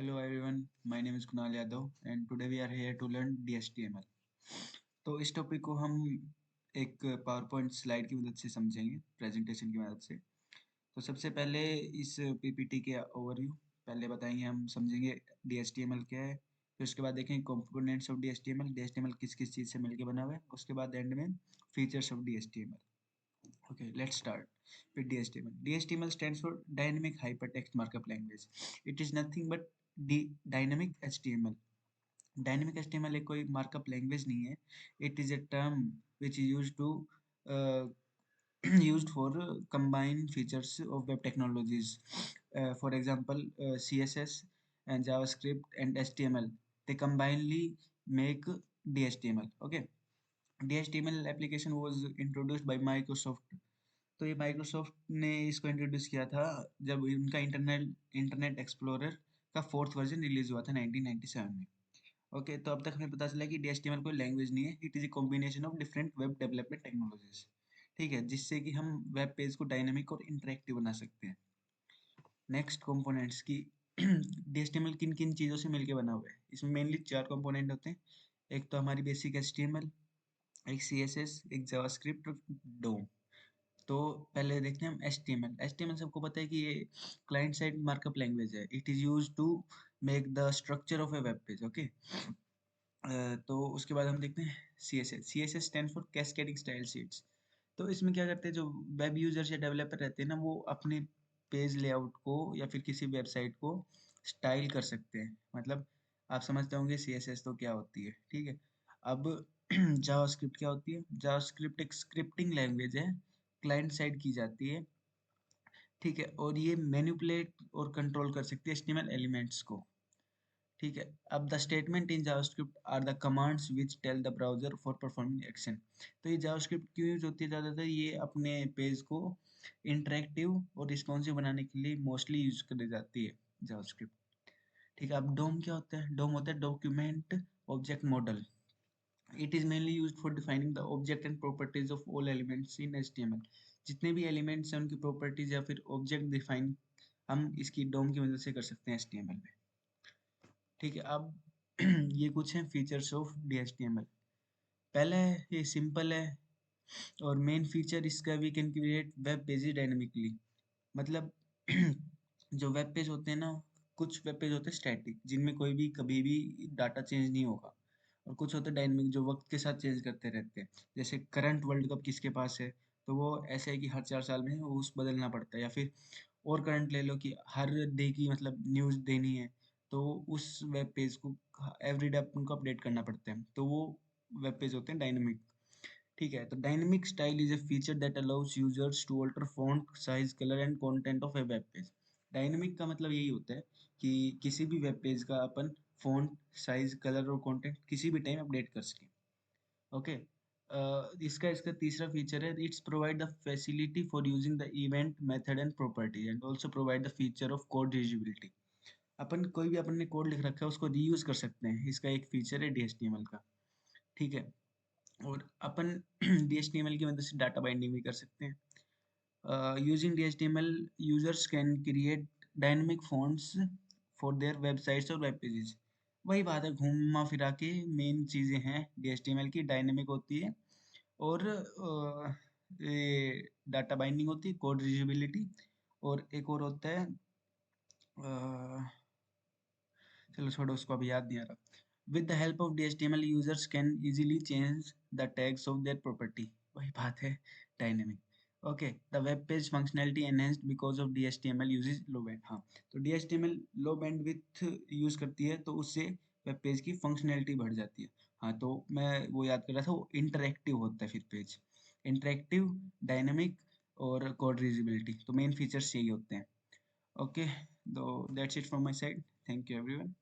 Hello everyone, my name is Kunal Yadav and today we are here to learn DHTML. तो इस topic को हम एक power point slide की मदद से समझेंगे, प्रेजेंटेशन की मदद से। तो सबसे पहले इस पीपीटी के ओवरव्यू पहले बताएंगे, हम समझेंगे DHTML क्या है, फिर उसके बाद देखेंगे कंपोनेंट्स ऑफ DHTML किस किस चीज़ से मिलकर बना हुआ है, उसके बाद एंड में features of DHTML। Okay, let's start with DHTML. DHTML stands for Dynamic Hypertext Markup Language. It is nothing but Dynamic HTML. Dynamic HTML एक कोई markup language नहीं है. It is a term which is uh, used for combine features of web technologies. For example, CSS and JavaScript and HTML. They combinedly make DHTML. Okay. DHTML application was introduced by Microsoft. तो ये Microsoft ने इसको introduce किया था जब उनका internet explorer का fourth version release हुआ था 1997 में। ओके, तो अब तक हमें पता चला कि DHTML कोई लैंग्वेज नहीं है, it is a combination of different web development technologies. ठीक है, जिससे कि हम वेब पेज को डायनेमिक और इंटरेक्टिव बना सकते हैं। नेक्स्ट कंपोनेंट्स की DHTML किन किन चीज़ों से मिलकर बना हुआ है, इसमें मेनली 4 कंपोनेंट होते हैं। एक तो हमारी बेसिक HTML, एक CSS, एक जावास्क्रिप्ट और डोम। तो पहले देखते हैं हम HTML। HTML सबको पता है कि ये क्लाइंट साइड मार्कअप लैंग्वेज है। It is used to make the structure of a web page. Okay, तो उसके बाद हम देखते हैं CSS। CSS stand for cascading style sheets. तो इसमें क्या करते हैं, जो वेब यूजर्स या डेवलपर रहते हैं ना, वो अपने पेज लेआउट को या फिर किसी वेबसाइट को स्टाइल कर सकते हैं। मतलब आप समझते होंगे CSS तो क्या होती है। ठीक है, अब जावास्क्रिप्ट क्या होती है? जावास्क्रिप्ट एक स्क्रिप्टिंग लैंग्वेज है, क्लाइंट साइड की जाती है। ठीक है, और ये मैनिपुलेट और कंट्रोल कर सकती है HTML एलिमेंट्स को। ठीक है, अब the statement in JavaScript are the commands which tell the browser for performing action. तो ये जावास्क्रिप्ट क्यों यूज होती है ज़्यादातर? ये अपने पेज को इंटरेक्टिव और रिस्पॉन्सिव बनाने के लिए मोस्टली यूज करी जाती है जावास्क्रिप्ट। ठीक है, अब डोम क्या होता है? डोम होता है document object model. It is mainly used for defining the object and properties of all elements in HTML. जितने भी एलिमेंट्स हैं उनकी प्रॉपर्टीज या फिर ऑब्जेक्ट डिफाइन हम इसकी डोम की मदद से कर सकते हैं HTML में। ठीक है, अब ये कुछ हैं फीचर्स ऑफ DHTML। पहला है, ये सिंपल है और मेन फीचर इसका, we can create web pages dynamically. मतलब जो वेब पेज होते हैं ना, कुछ वेब पेज होते हैं स्टैटिक, जिनमें कोई भी कभी भी डाटा चेंज नहीं होगा, और कुछ होते हैं डायनेमिक जो वक्त के साथ चेंज करते रहते हैं। जैसे करंट वर्ल्ड कप किसके पास है, तो वो ऐसा है कि हर 4 साल में वो उस बदलना पड़ता है। या फिर और करंट ले लो कि हर डे की मतलब न्यूज़ देनी है, तो उस वेब पेज को एवरी डे उनको अपडेट करना पड़ता है, तो वो वेब पेज होते हैं डायनेमिक। ठीक है, तो dynamic style is a feature that allows users to alter font size colour and content of a web page. Dynamic का मतलब यही होता है कि किसी भी वेब पेज का अपन फॉन्ट साइज कलर और कंटेंट किसी भी टाइम अपडेट कर सकें। ओके, इसका इसका तीसरा फीचर है, it's provide the facility for using the event method and property and also provide the feature of code reusability. अपन कोई भी अपन ने कोड लिख रखा है उसको रीयूज कर सकते हैं, इसका एक फीचर है DHTML का। ठीक है, और अपन DHTML की मदद से डाटा बाइंडिंग भी कर सकते हैं। Using DHTML, users can create dynamic fonts for their websites और वेब पेजेस। वही बात है, घूमा फिरा के मेन चीज़ें हैं DHTML की, डायनेमिक होती है और ये डाटा बाइंडिंग होती है, कोड रीयूजेबिलिटी, और एक और होता है, चलो छोड़ो, उसको अभी याद नहीं आ रहा। With the help of DHTML, users can easily change the tags of their property. वही बात है, dynamic. Okay, the web page functionality enhanced because of DHTML uses low band. हाँ, तो DHTML लो बैंडविड्थ यूज करती है, तो उससे वेब पेज की फंक्शनैलिटी बढ़ जाती है। हाँ, तो मैं वो याद कर रहा था, वो इंटरेक्टिव होता है फिर पेज, इंटरेक्टिव, डायनेमिक और कोड रीयूजेबिलिटी। तो मेन फीचर्स यही होते हैं। ओके, तो that's it from my side. Thank you everyone.